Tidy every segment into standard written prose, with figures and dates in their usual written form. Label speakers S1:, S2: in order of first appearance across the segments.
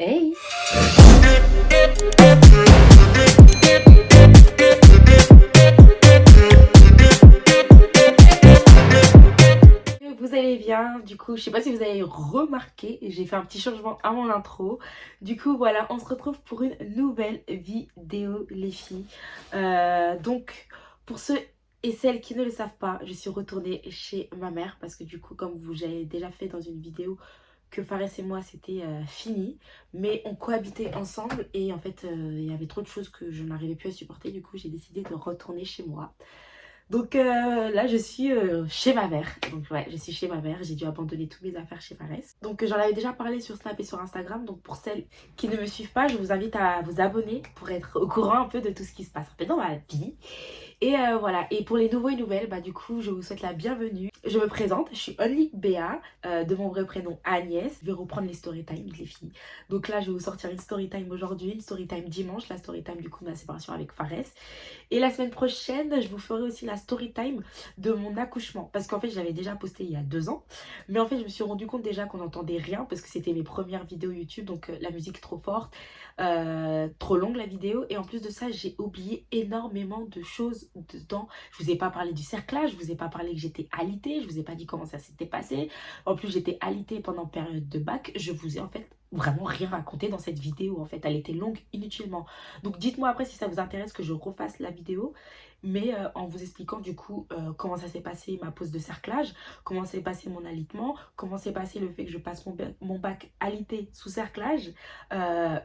S1: Hey! Vous allez bien? Du coup, je sais pas si vous avez remarqué, j'ai fait un petit changement à mon intro. Du coup, voilà, on se retrouve pour une nouvelle vidéo, les filles. Donc, pour ceux et celles qui ne le savent pas, je suis retournée chez ma mère parce que du coup, comme vous j'avais déjà fait dans une vidéo, que Fares et moi c'était fini, mais on cohabitait ensemble et en fait il y avait trop de choses que je n'arrivais plus à supporter. Du coup, j'ai décidé de retourner chez moi. Donc là, je suis chez ma mère. Donc ouais, je suis chez ma mère. J'ai dû abandonner toutes mes affaires chez Fares. Donc j'en avais déjà parlé sur Snap et sur Instagram. Donc pour celles qui ne me suivent pas, je vous invite à vous abonner pour être au courant un peu de tout ce qui se passe un peu dans ma vie. Et voilà, et pour les nouveaux et nouvelles, bah du coup, je vous souhaite la bienvenue. Je me présente, je suis Only Béa, de mon vrai prénom Agnès. Je vais reprendre les story time, les filles. Donc là, je vais vous sortir une story time aujourd'hui, une story time dimanche, la story time du coup de ma séparation avec Fares. Et la semaine prochaine, je vous ferai aussi la story time de mon accouchement. Parce qu'en fait, j'avais déjà posté il y a 2 ans. Mais en fait, je me suis rendu compte déjà qu'on n'entendait rien parce que c'était mes premières vidéos YouTube. Donc la musique trop forte, trop longue la vidéo. Et en plus de ça, j'ai oublié énormément de choses dedans. Je vous ai pas parlé du cerclage, je vous ai pas parlé que j'étais alitée, je vous ai pas dit comment ça s'était passé. En plus, j'étais alitée pendant période de bac. Je vous ai en fait vraiment rien raconté dans cette vidéo. En fait, elle était longue inutilement. Donc dites-moi après si ça vous intéresse que je refasse la vidéo, mais en vous expliquant du coup comment ça s'est passé ma pose de cerclage, comment s'est passé mon alitement, comment s'est passé le fait que je passe mon bac alité sous cerclage,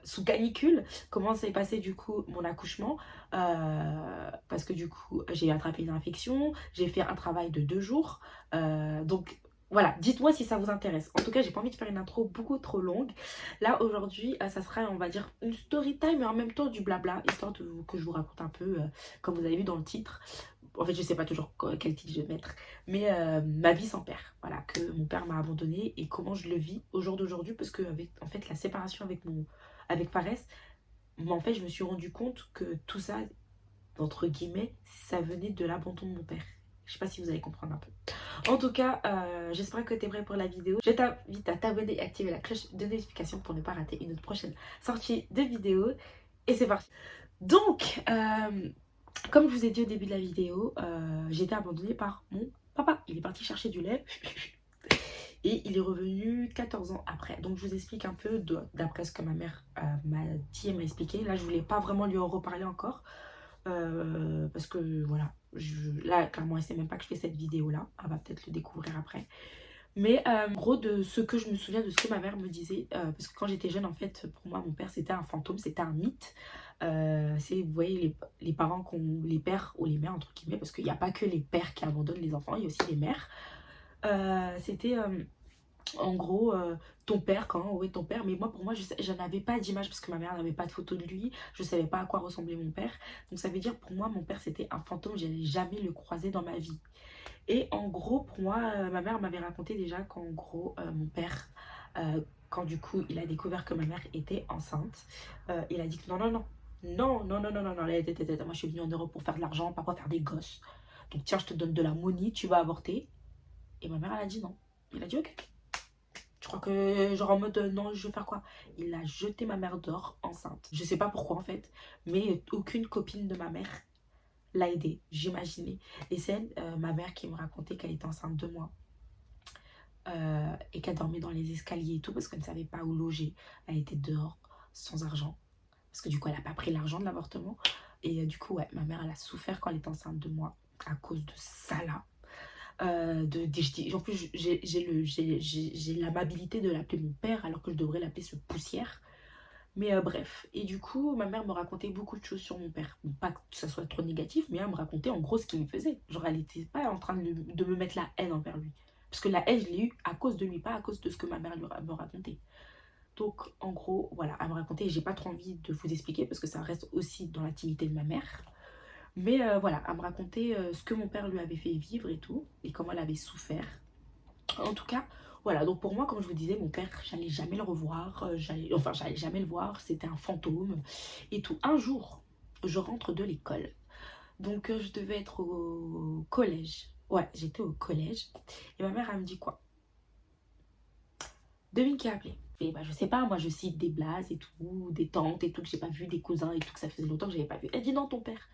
S1: sous canicule, comment s'est passé du coup mon accouchement, parce que du coup j'ai attrapé une infection, j'ai fait un travail de 2 jours, donc voilà, dites-moi si ça vous intéresse. En tout cas, j'ai pas envie de faire une intro beaucoup trop longue. Là, aujourd'hui, ça sera, on va dire, une story time, mais en même temps du blabla, histoire que je vous raconte un peu, comme vous avez vu dans le titre. En fait, je sais pas toujours quel titre je vais mettre, mais ma vie sans père. Voilà, que mon père m'a abandonnée et comment je le vis au jour d'aujourd'hui, parce que avec, en fait, la séparation avec Fares, en fait, je me suis rendu compte que tout ça, entre guillemets, ça venait de l'abandon de mon père. Je sais pas si vous allez comprendre un peu. En tout cas, j'espère que tu es prêt pour la vidéo. Je t'invite à t'abonner et activer la cloche de notification pour ne pas rater une autre prochaine sortie de vidéo. Et c'est parti. Donc, comme je vous ai dit au début de la vidéo, j'ai été abandonnée par mon papa. Il est parti chercher du lait. Et il est revenu 14 ans après. Donc je vous explique un peu d'après ce que ma mère m'a dit et m'a expliqué. Là, je voulais pas vraiment lui en reparler encore. Parce que voilà, là clairement elle sait même pas que je fais cette vidéo là, elle va peut-être le découvrir après, mais en gros de ce que je me souviens de ce que ma mère me disait, parce que quand j'étais jeune en fait pour moi mon père c'était un fantôme, c'était un mythe, c'est vous voyez les parents les pères ou les mères entre guillemets, parce qu'il n'y a pas que les pères qui abandonnent les enfants, il y a aussi les mères, c'était en gros, ton père, quand ouais, ton père, mais moi pour moi, je n'avais pas d'image parce que ma mère n'avait pas de photo de lui, je savais pas à quoi ressemblait mon père. Donc ça veut dire pour moi, mon père c'était un fantôme, j'allais jamais le croiser dans ma vie. Et en gros, pour moi, ma mère m'avait raconté déjà qu'en gros, mon père, quand du coup il a découvert que ma mère était enceinte, il a dit que non, non, non, non, non, non, non, non, non, moi je suis venue en Europe pour faire de l'argent, pas pour faire des gosses. Donc tiens, je te donne de la money, tu vas avorter. Et ma mère, elle a dit non. Il a dit ok. Je crois que genre en mode non je vais faire quoi. Il a jeté ma mère dehors enceinte. Je sais pas pourquoi en fait. Mais aucune copine de ma mère l'a aidée. J'imaginais. Et c'est ma mère qui me racontait qu'elle était enceinte 2 mois. Et qu'elle dormait dans les escaliers et tout parce qu'elle ne savait pas où loger. Elle était dehors sans argent. Parce que du coup elle n'a pas pris l'argent de l'avortement. Et du coup ouais, ma mère elle a souffert quand elle était enceinte 2 mois. À cause de ça là. En plus j'ai l'amabilité de l'appeler mon père alors que je devrais l'appeler ce poussière, mais bref. Et du coup ma mère me racontait beaucoup de choses sur mon père, bon, pas que ça soit trop négatif, mais elle me racontait en gros ce qu'il me faisait, genre elle était pas en train de me mettre la haine envers lui, parce que la haine je l'ai eue à cause de lui, pas à cause de ce que ma mère me racontait. Donc en gros voilà, elle me racontait, et j'ai pas trop envie de vous expliquer parce que ça reste aussi dans l'intimité de ma mère. Mais voilà, à me raconter ce que mon père lui avait fait vivre et tout, et comment elle avait souffert. En tout cas, voilà, donc pour moi, comme je vous disais, mon père, j'allais jamais le revoir, j'allais jamais le voir, c'était un fantôme et tout. Un jour, je rentre de l'école, donc je devais être au collège. Ouais, j'étais au collège, et ma mère, elle me dit quoi? Devine qui a appelé. Et bah, je sais pas, moi je cite des blazes et tout, des tantes et tout que j'ai pas vu, des cousins et tout que ça faisait longtemps que j'avais pas vu. Elle dit non, ton père.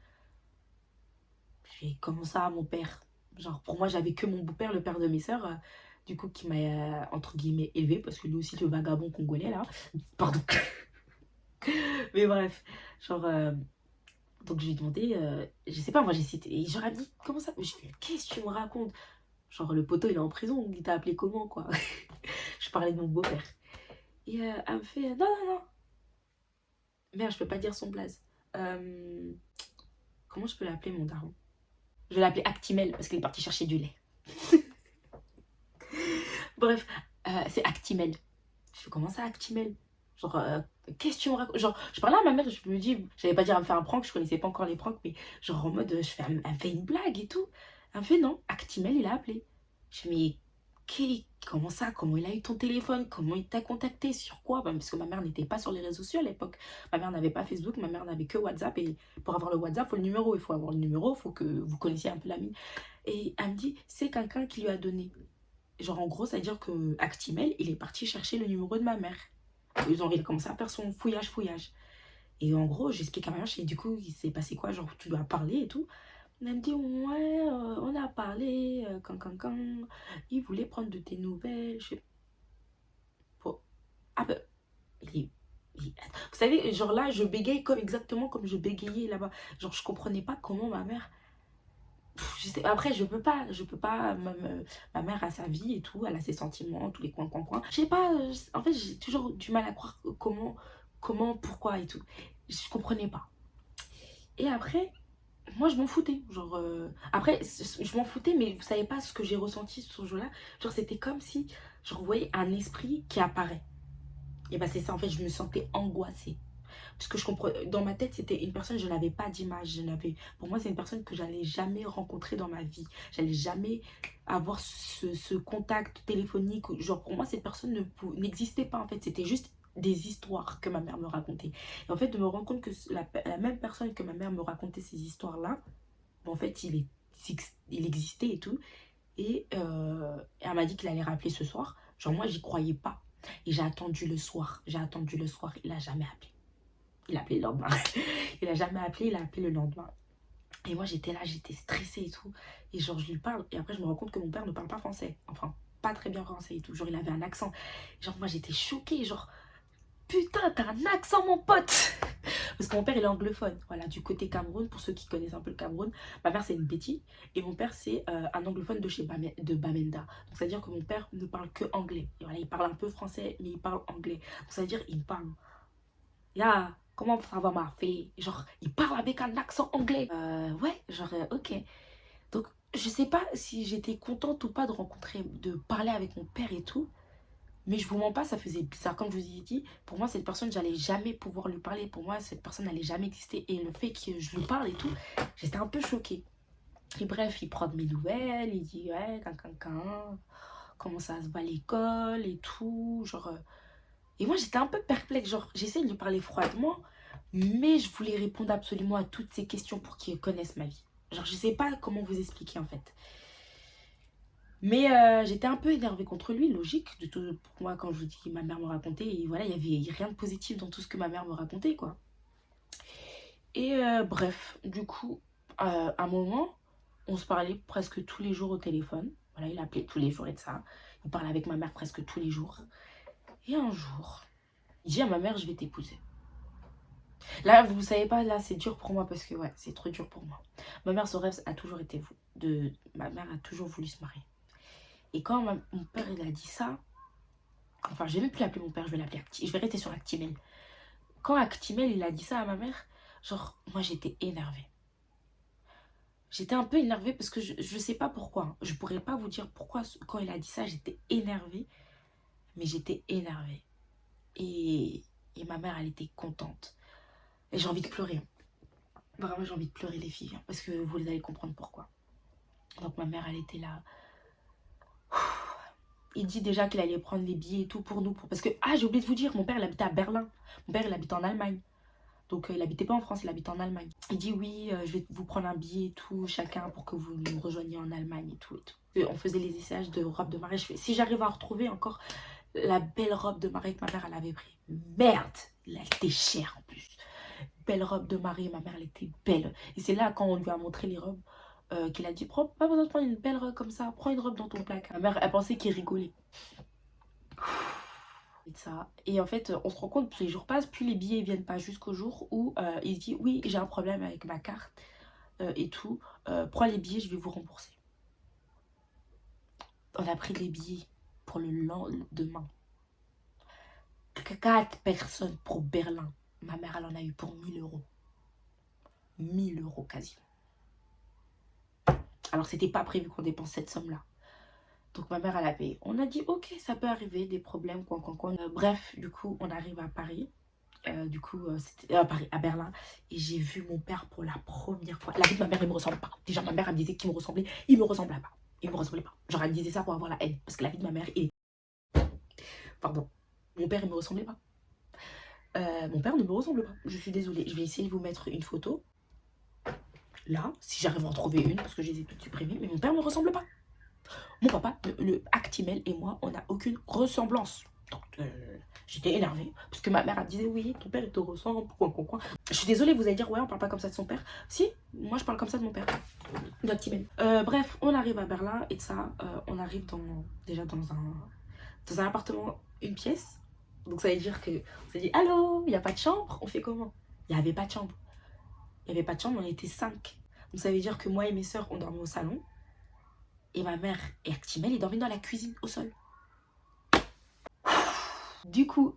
S1: Je fais comment ça, mon père? Genre pour moi j'avais que mon beau-père, le père de mes sœurs, du coup qui m'a entre guillemets élevé parce que lui aussi le vagabond congolais là. Pardon. Mais bref, genre donc je lui ai demandé, je sais pas, moi j'ai cité et j'aurais dit comment ça? Je fais qu'est-ce que tu me racontes? Genre le poteau il est en prison, il t'a appelé comment quoi? Je parlais de mon beau-père. Et elle me fait non non non. Merde, je peux pas dire son blaze. Euh, Comment je peux l'appeler, mon daron? Je vais l'appeler Actimel parce qu'il est parti chercher du lait. Bref, c'est Actimel. Je fais comment ça, Actimel? Genre, qu'est-ce que tu me racontes? Genre, je parlais à ma mère, je me dis, j'allais pas dire à me faire un prank, je connaissais pas encore les pranks, mais genre en mode, elle me fait une blague et tout. Elle me fait non, Actimel, il a appelé. Je fais, mais comment ça? Comment il a eu ton téléphone? Comment il t'a contacté? Sur quoi? Bah, parce que ma mère n'était pas sur les réseaux sociaux à l'époque. Ma mère n'avait pas Facebook, ma mère n'avait que WhatsApp. Et pour avoir le WhatsApp, il faut le numéro. Il faut avoir le numéro, il faut que vous connaissiez un peu la mine. Et elle me dit, c'est quelqu'un qui lui a donné. Genre en gros, ça veut dire que Actimel, il est parti chercher le numéro de ma mère. Il a commencé à faire son fouillage. Et en gros, j'explique à ma mère, et du coup, il s'est passé quoi? Genre, tu dois parler et tout. Elle me dit, ouais, on a parlé, quand, il voulait prendre de tes nouvelles. Je fais, bon, ah ben, il est- vous savez, genre là, je bégaye comme exactement comme je bégayais là-bas. Genre, je comprenais pas comment ma mère. Je sais, après, je peux pas. Ma mère a sa vie et tout, elle a ses sentiments, tous les coins. Je sais pas, en fait, j'ai toujours du mal à croire pourquoi et tout. Je comprenais pas. Et après, moi, je m'en foutais. Genre, après, je m'en foutais, mais vous savez pas ce que j'ai ressenti ce jour-là. Genre, c'était comme si je revoyais un esprit qui apparaît. Et bah, c'est ça, en fait, je me sentais angoissée. Parce que je comprends, dans ma tête, c'était une personne, je n'avais pas d'image. Pour moi, c'est une personne que j'allais jamais rencontrer dans ma vie. J'allais jamais avoir ce contact téléphonique. Genre, pour moi, cette personne n'existait pas, en fait. C'était juste des histoires que ma mère me racontait. Et en fait, de me rendre compte que la même personne que ma mère me racontait ces histoires-là, en fait, il existait et tout. Et elle m'a dit qu'il allait rappeler ce soir. Genre, moi, j'y croyais pas. Et j'ai attendu le soir. Il a jamais appelé. Il a appelé le lendemain. Il a jamais appelé, il a appelé le lendemain. Et moi, j'étais là, j'étais stressée et tout. Et genre, je lui parle. Et après, je me rends compte que mon père ne parle pas français. Enfin, pas très bien français et tout. Genre, il avait un accent. Genre, moi, j'étais choquée. Genre, putain, t'as un accent, mon pote. Parce que mon père, il est anglophone. Voilà, du côté Cameroun, pour ceux qui connaissent un peu le Cameroun, ma mère, c'est une Betty. Et mon père, c'est un anglophone de Bamenda. Donc, c'est-à-dire que mon père ne parle que anglais. Et voilà, il parle un peu français, mais il parle anglais. Donc, c'est-à-dire il me parle. Ya, comment ça va ma fille? Genre, il parle avec un accent anglais. Ouais, genre, ok. Donc, je sais pas si j'étais contente ou pas de parler avec mon père et tout. Mais je vous mens pas, ça faisait bizarre. Comme je vous ai dit, pour moi, cette personne, j'allais jamais pouvoir lui parler. Pour moi, cette personne n'allait jamais exister. Et le fait que je lui parle et tout, j'étais un peu choquée. Et bref, il prend de mes nouvelles, il dit, ouais, comment ça se va à l'école et tout. Genre, et moi, j'étais un peu perplexe. Genre, j'essaie de lui parler froidement, mais je voulais répondre absolument à toutes ces questions pour qu'il connaisse ma vie. Genre, je sais pas comment vous expliquer en fait. Mais j'étais un peu énervée contre lui, logique. Du tout, pour moi, quand je vous dis que ma mère me racontait, et voilà, il y avait rien de positif dans tout ce que ma mère me racontait, quoi. Et bref, du coup, à un moment, on se parlait presque tous les jours au téléphone. Voilà, il appelait tous les jours et de ça. Il parlait avec ma mère presque tous les jours. Et un jour, il dit à ma mère, je vais t'épouser. Là, vous savez pas, là, c'est dur pour moi parce que, ouais, c'est trop dur pour moi. Ma mère, son rêve a toujours été ma mère a toujours voulu se marier. Et quand mon père, il a dit ça, enfin, je vais même plus l'appeler mon père, je vais l'appeler je vais rester sur Actimel. Quand Actimel, il a dit ça à ma mère, genre, moi, j'étais énervée. J'étais un peu énervée parce que je sais pas pourquoi. Hein. Je pourrais pas vous dire pourquoi, quand il a dit ça, j'étais énervée. Mais j'étais énervée. Et, et ma mère, elle était contente. Et j'ai envie de pleurer. Hein. Vraiment, j'ai envie de pleurer, les filles. Hein, parce que vous allez comprendre pourquoi. Donc ma mère, elle était là. Il dit déjà qu'il allait prendre les billets et tout pour nous. Parce que, ah, j'ai oublié de vous dire, mon père, il habitait à Berlin. Mon père, il habite en Allemagne. Donc, il habitait pas en France, il habitait en Allemagne. Il dit, oui, je vais vous prendre un billet et tout, chacun, pour que vous nous rejoigniez en Allemagne et tout. Et tout. Et on faisait les essayages de robe de mariage. Si j'arrive à retrouver encore La belle robe de mariée que ma mère, elle avait pris. Merde, elle était chère en plus. Belle robe de mariée, ma mère, elle était belle. Et c'est là, quand on lui a montré les robes, qu'il a dit, prends, pas besoin de prendre une belle robe comme ça, prends une robe dans ton placard. Ma mère, elle pensait qu'il rigolait. Et ça. Et en fait, on se rend compte, plus les jours passent, plus les billets viennent pas, jusqu'au jour où il se dit, oui, j'ai un problème avec ma carte et tout, prends les billets, je vais vous rembourser. On a pris les billets pour le lendemain. 4 personnes pour Berlin. Ma mère, elle en a eu pour 1 000 euros. 1 000 euros quasiment. Alors, c'était pas prévu qu'on dépense cette somme-là. Donc, ma mère, elle a payé. On a dit, ok, ça peut arriver, des problèmes, quoi. Bref, du coup, on arrive à Paris. C'était à Paris, à Berlin. Et j'ai vu mon père pour la première fois. La vie de ma mère, il me ressemble pas. Déjà, ma mère, elle me disait qu'il me ressemblait. Il me ressemblait pas. Il me ressemblait pas. Genre, elle me disait ça pour avoir la haine. Parce que la vie de ma mère, Pardon. Mon père, il me ressemblait pas. Mon père ne me ressemble pas. Je suis désolée. Je vais essayer de vous mettre une photo. Là, si j'arrive à en trouver une, parce que je les ai toutes supprimées. Mais mon père ne me ressemble pas. Mon papa, le Actimel et moi, on n'a aucune ressemblance. Donc, j'étais énervée. Parce que ma mère, elle me disait, oui, ton père, il te ressemble. Quoi. Je suis désolée, vous allez dire, ouais, on parle pas comme ça de son père. Si, moi, je parle comme ça de mon père. D'Actimel. Bref, on arrive à Berlin et de ça, on arrive déjà dans un appartement, une pièce. Donc, ça veut dire que on s'est dit, allô, il n'y a pas de chambre. On fait comment? Il n'y avait pas de chambre. Il n'y avait pas de chambre, on était 5. Donc, ça veut dire que moi et mes sœurs, on dormait au salon. Et ma mère et Actimel, ils dormaient dans la cuisine, au sol. Du coup,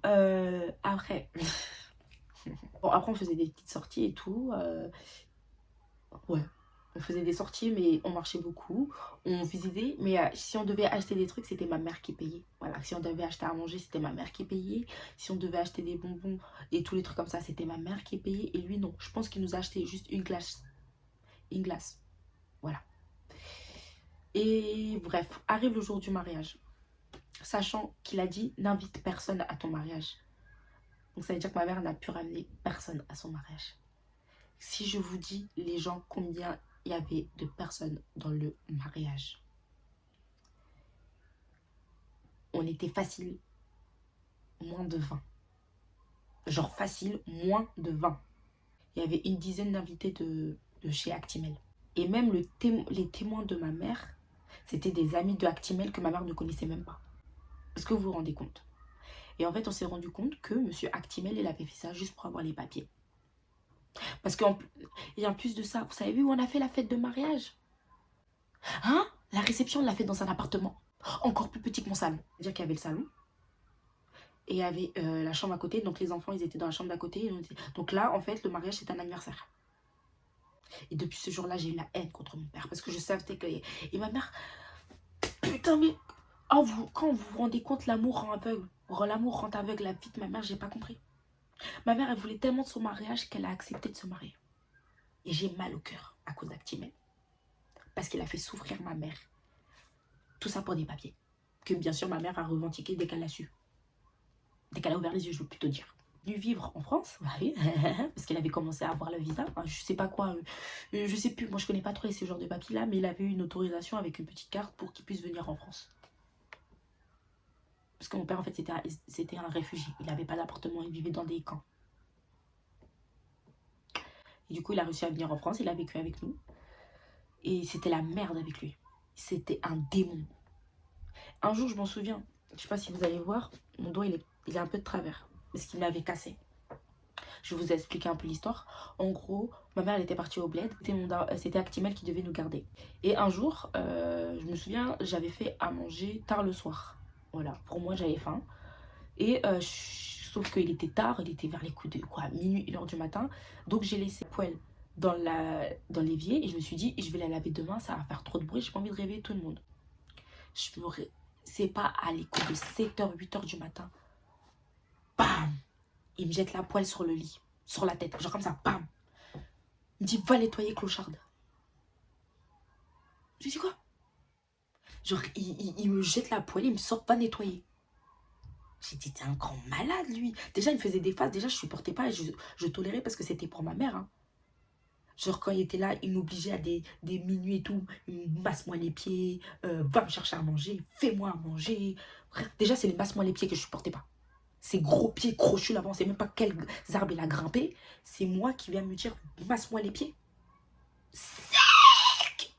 S1: après... Bon, après, on faisait des petites sorties et tout. Ouais, on faisait des sorties, mais on marchait beaucoup. On visitait, mais si on devait acheter des trucs, c'était ma mère qui payait. Voilà, si on devait acheter à manger, c'était ma mère qui payait. Si on devait acheter des bonbons et tous les trucs comme ça, c'était ma mère qui payait. Et lui, non. Je pense qu'il nous a acheté juste une glace. Une glace. Voilà. Et bref, arrive le jour du mariage. Sachant qu'il a dit, n'invite personne à ton mariage. Donc ça veut dire que ma mère n'a pu ramener personne à son mariage. Si je vous dis les gens, combien il y avait de personnes dans le mariage, on était facile, moins de 20. Genre facile, moins de 20. Il y avait une dizaine d'invités de chez Actimel. Et même les témoins de ma mère, c'était des amis de Actimel que ma mère ne connaissait même pas. Est-ce que vous vous rendez compte? Et en fait, on s'est rendu compte que monsieur Actimel, il avait fait ça juste pour avoir les papiers. Parce qu'en plus de ça, vous savez où on a fait la fête de mariage? Hein? La réception, on l'a fait dans un appartement. Encore plus petit que mon salon. C'est-à-dire qu'il y avait le salon. Et il y avait la chambre à côté. Donc les enfants, ils étaient dans la chambre d'à côté. Donc là, en fait, le mariage, c'est un anniversaire. Et depuis ce jour-là, j'ai eu la haine contre mon père. Parce que je savais que... Et ma mère... Putain, mais... Oh, quand vous vous rendez compte, l'amour rend aveugle. L'amour rend aveugle. La vie de ma mère, j'ai pas compris. Ma mère, elle voulait tellement de son mariage qu'elle a accepté de se marier. Et j'ai mal au cœur à cause d'Actimel. Parce qu'il a fait souffrir ma mère. Tout ça pour des papiers. Que bien sûr, ma mère a revendiqué dès qu'elle l'a su. Dès qu'elle a ouvert les yeux, je veux plutôt dire. Dû vivre en France, bah oui, parce qu'il avait commencé à avoir le visa. Enfin, je sais pas quoi, je sais plus. Moi, je connais pas trop ces genres de papiers là, mais il avait eu une autorisation avec une petite carte pour qu'il puisse venir en France. Parce que mon père, en fait, c'était un réfugié. Il n'avait pas d'appartement, il vivait dans des camps. Et du coup, il a réussi à venir en France, il a vécu avec nous. Et c'était la merde avec lui. C'était un démon. Un jour, je m'en souviens, je sais pas si vous allez voir, mon doigt, il est un peu de travers. Parce qu'il m'avait cassé. Je vais vous expliquer un peu l'histoire. En gros, ma mère, elle était partie au bled. C'était Actimel qui devait nous garder. Et un jour, je me souviens, j'avais fait à manger tard le soir. Voilà, pour moi, j'avais faim. Et sauf qu'il était tard, il était vers les coups de minuit, 1h du matin. Donc, j'ai laissé la poêle dans l'évier. Et je me suis dit, je vais la laver demain, ça va faire trop de bruit. J'ai pas envie de réveiller tout le monde. C'est pas à les coups de 7h, 8h du matin. Bam! Il me jette la poêle sur le lit, sur la tête, genre comme ça, bam. Il me dit, va nettoyer, clocharde. Je dis quoi? Genre, il me jette la poêle, il me sort, va nettoyer. J'ai dit, t'es un grand malade, lui. Déjà, il me faisait des faces, déjà, je supportais pas, je tolérais parce que c'était pour ma mère. Hein. Genre quand il était là, il m'obligeait à des minuit et tout, masse-moi les pieds, va me chercher à manger, fais-moi à manger. Frère, déjà c'est les masse-moi les pieds que je supportais pas. Ces gros pieds crochus là-bas, on sait même pas quels arbres il a grimpé. C'est moi qui viens me dire, masse-moi les pieds. Sec.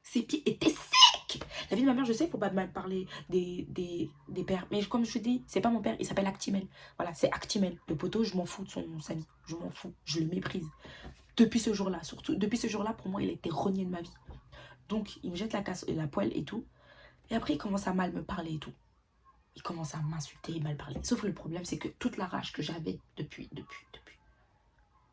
S1: Ses pieds étaient secs. La vie de ma mère, je sais, il ne faut pas mal parler des pères. Mais comme je te dis, c'est pas mon père, il s'appelle Actimel. Voilà, c'est Actimel. Le poteau, je m'en fous de sa vie. Je m'en fous, je le méprise. Depuis ce jour-là, surtout, depuis ce jour-là, pour moi, il a été renié de ma vie. Donc, il me jette la poêle et tout. Et après, il commence à mal me parler et tout. Il commence à m'insulter, mal parler. Sauf que le problème, c'est que toute la rage que j'avais depuis,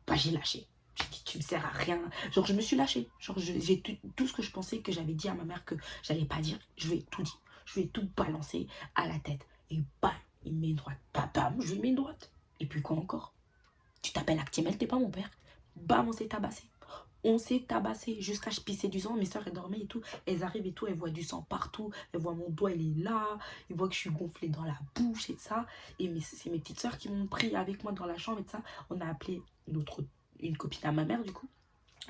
S1: bah, j'ai lâché. J'ai dit, tu me sers à rien. Genre, je me suis lâchée. Genre, j'ai tout ce que je pensais que j'avais dit à ma mère que j'allais pas dire. Je lui ai tout dit. Je lui ai tout balancé à la tête. Et bam, il me met une droite. Bam, je lui mets une droite. Et puis quoi encore? Tu t'appelles Actimel, t'es pas mon père. Bam, on s'est tabassé. On s'est tabassé jusqu'à je pissais du sang. Mes soeurs, elles dormaient et tout. Elles arrivent et tout. Elles voient du sang partout. Elles voient mon doigt, il est là. Ils voient que je suis gonflée dans la bouche et ça. Et c'est mes petites soeurs qui m'ont pris avec moi dans la chambre et ça. On a appelé une copine à ma mère, du coup,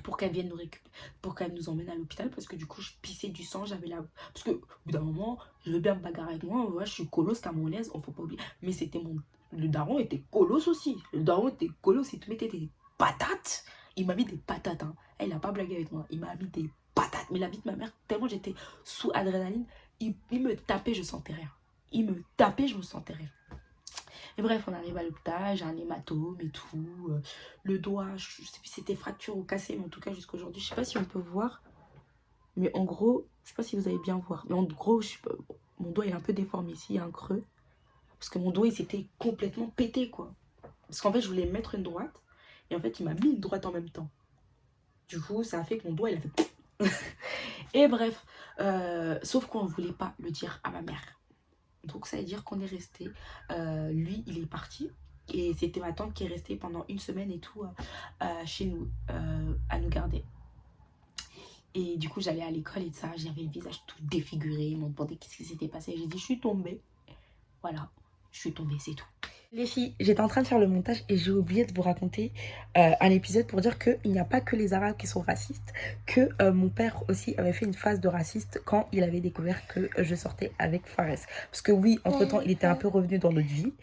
S1: pour qu'elle vienne nous récupérer, pour qu'elle nous emmène à l'hôpital. Parce que du coup, je pissais du sang. J'avais la. Parce que au bout d'un moment, je veux bien me bagarrer avec moi. Ouais, je suis colosse camerounaise. On faut pas oublier. Mais c'était mon. Le daron était colosse aussi. Le daron était colosse. Il te mettait des patates. Il m'a mis des patates, hein. Elle n'a pas blagué avec moi. Il m'a mis des patates. Mais la vie de ma mère, tellement j'étais sous adrénaline, il me tapait, je sentais rien. Il me tapait, je me sentais rien. Et bref, on arrive à l'hôpital, j'ai un hématome et tout. Le doigt, je sais plus si c'était fracture ou cassé, mais en tout cas jusqu'à aujourd'hui, je sais pas si on peut voir. Mais en gros, je sais pas si vous allez bien voir. Mais en gros, mon doigt il est un peu déformé ici, il y a un creux. Parce que mon doigt il s'était complètement pété, quoi. Parce qu'en fait, je voulais mettre une droite. Et en fait, il m'a mis une droite en même temps. Du coup, ça a fait que mon doigt, il a fait... Et bref, sauf qu'on ne voulait pas le dire à ma mère. Donc, ça veut dire qu'on est resté. Lui, il est parti. Et c'était ma tante qui est restée pendant une semaine et tout chez nous, à nous garder. Et du coup, j'allais à l'école et ça, j'avais le visage tout défiguré. Ils m'ont demandé qu'est-ce qui s'était passé. J'ai dit, je suis tombée. Voilà, je suis tombée, c'est tout. Les filles, j'étais en train de faire le montage et j'ai oublié de vous raconter un épisode pour dire qu'il n'y a pas que les Arabes qui sont racistes, que mon père aussi avait fait une phase de raciste quand il avait découvert que je sortais avec Fares. Parce que oui, entre-temps, il était un peu revenu dans notre vie.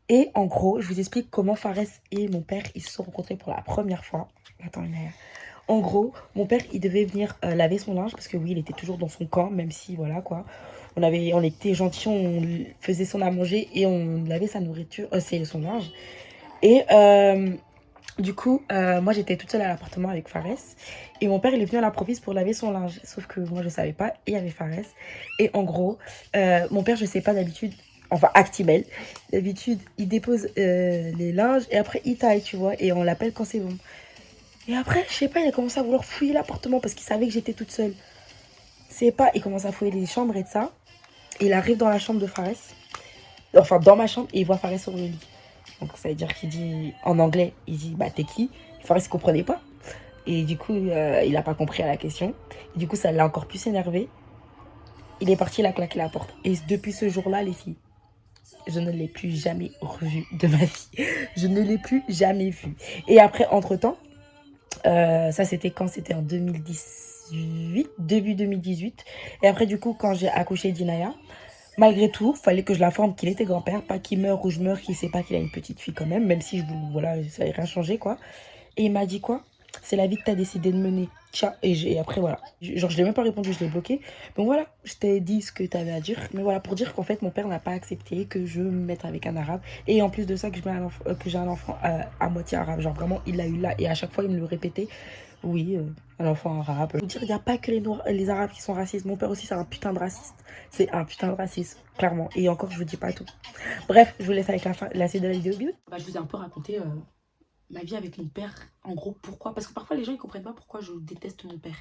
S1: Et en gros, je vous explique comment Fares et mon père, ils se sont rencontrés pour la première fois. Attends, en gros, mon père, il devait venir laver son linge parce que oui, il était toujours dans son camp, même si, voilà, quoi. On était gentils, on faisait son à manger et on lavait sa nourriture, c'est son linge. Et du coup, moi, j'étais toute seule à l'appartement avec Fares. Et mon père, il est venu à l'improviste pour laver son linge. Sauf que moi, je savais pas, et il y avait Fares. Et en gros, mon père, je sais pas d'habitude, enfin, Actimel, d'habitude, il dépose les linges et après, il taille, tu vois, et on l'appelle quand c'est bon. Et après, je sais pas, il a commencé à vouloir fouiller l'appartement parce qu'il savait que j'étais toute seule. C'est pas, il commence à fouiller les chambres et de ça. Et il arrive dans la chambre de Fares. Enfin, dans ma chambre, et il voit Fares sur le lit. Donc, ça veut dire qu'il dit, en anglais, il dit, bah, t'es qui? Fares, il comprenait pas. Et du coup, il a pas compris à la question. Et du coup, ça l'a encore plus énervé. Il est parti, il a claqué la porte. Et depuis ce jour-là, les filles, je ne l'ai plus jamais revu de ma vie. Je ne l'ai plus jamais vu. Et après, entre-temps, ça, c'était quand? C'était en 2018, début 2018. Et après, du coup, quand j'ai accouché d'Inaya, malgré tout, fallait que je l'informe qu'il était grand-père, pas qu'il meure ou je meurs, qu'il sait pas qu'il a une petite fille quand même si voilà, ça n'avait rien changé, quoi. Et il m'a dit quoi? C'est la vie que tu as décidé de mener. Tcha. Et après, voilà. Genre, je l'ai même pas répondu, je l'ai bloqué. Donc voilà, je t'ai dit ce que tu avais à dire. Mais voilà, pour dire qu'en fait, mon père n'a pas accepté que je me mette avec un arabe. Et en plus de ça, que j'ai un enfant à moitié arabe. Genre, vraiment, il l'a eu là. Et à chaque fois, il me le répétait. Oui, un enfant arabe. Je veux dire, il n'y a pas que les arabes qui sont racistes. Mon père aussi, c'est un putain de raciste. C'est un putain de raciste, clairement. Et encore, je vous dis pas tout. Bref, je vous laisse avec la suite de la vidéo. Bah, je vous ai un peu raconté ma vie avec mon père. En gros, pourquoi? Parce que parfois, les gens, ils comprennent pas pourquoi je déteste mon père.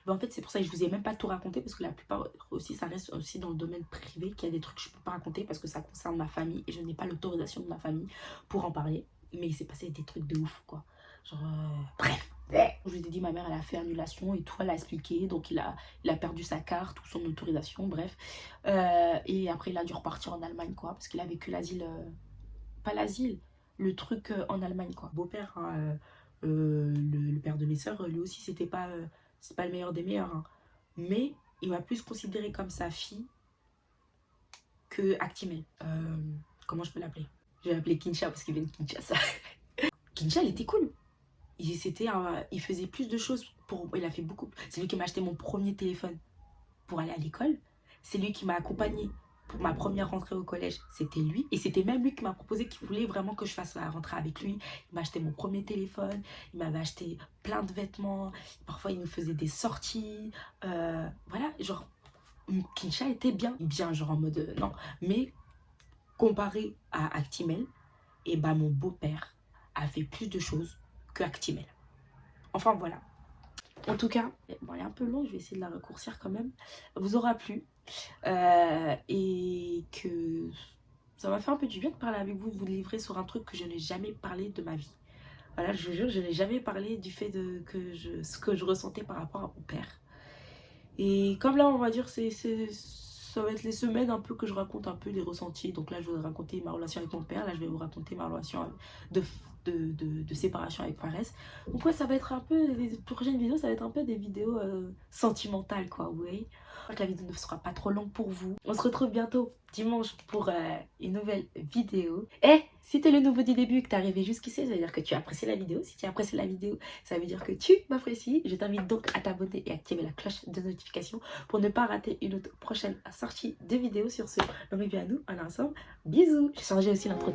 S1: Ben, en fait, c'est pour ça que je vous ai même pas tout raconté. Parce que la plupart aussi, ça reste aussi dans le domaine privé. Qu'il y a des trucs que je peux pas raconter parce que ça concerne ma famille. Et je n'ai pas l'autorisation de ma famille pour en parler. Mais il s'est passé des trucs de ouf, quoi. Genre, bref. Je vous ai dit, ma mère, elle a fait annulation et tout, elle a expliqué. Donc, il a perdu sa carte ou son autorisation, bref. Et après, il a dû repartir en Allemagne, quoi. Parce qu'il avait que l'asile, pas l'asile, le truc en Allemagne, quoi. Beau-père, hein, Le père de mes sœurs, lui aussi, c'est pas le meilleur des meilleurs. Hein. Mais il m'a plus considéré comme sa fille que Actimel. Comment je peux l'appeler? Je vais l'appeler Kincha parce qu'il vient de Kinshasa. Kincha, il était cool. Il faisait plus de choses. Il a fait beaucoup. C'est lui qui m'a acheté mon premier téléphone pour aller à l'école. C'est lui qui m'a accompagné pour ma première rentrée au collège. C'était lui. Et c'était même lui qui m'a proposé qu'il voulait vraiment que je fasse la rentrée avec lui. Il m'a acheté mon premier téléphone. Il m'avait acheté plein de vêtements. Parfois, il nous faisait des sorties. Voilà, genre, Kincha était bien. Bien, genre en mode non. Mais comparé à Actimel, et bah mon beau-père a fait plus de choses que Actimel. Enfin, voilà. En tout cas, bon, elle est un peu longue, je vais essayer de la raccourcir quand même. Vous aura plu. Et que ça m'a fait un peu du bien de parler avec vous, de vous livrer sur un truc que je n'ai jamais parlé de ma vie. Voilà, je vous jure, je n'ai jamais parlé du fait ce que je ressentais par rapport à mon père. Et comme là, on va dire, ça va être les semaines un peu que je raconte un peu les ressentis. Donc là, je vais vous raconter ma relation avec mon père. Là, je vais vous raconter ma relation de séparation avec Fares. Donc ouais, ça va être un peu, les prochaines vidéos, ça va être un peu des vidéos sentimentales, quoi, vous voyez. J'espère que la vidéo ne sera pas trop longue pour vous. On se retrouve bientôt dimanche pour une nouvelle vidéo. Et si tu es le nouveau du début et que tu es arrivé jusqu'ici, ça veut dire que tu as apprécié la vidéo. Si tu as apprécié la vidéo, ça veut dire que tu m'apprécies. Je t'invite donc à t'abonner et activer la cloche de notification pour ne pas rater une autre prochaine sortie de vidéo. Sur ce, on revient à nous, on est ensemble. Bisous. J'ai changé aussi l'intro.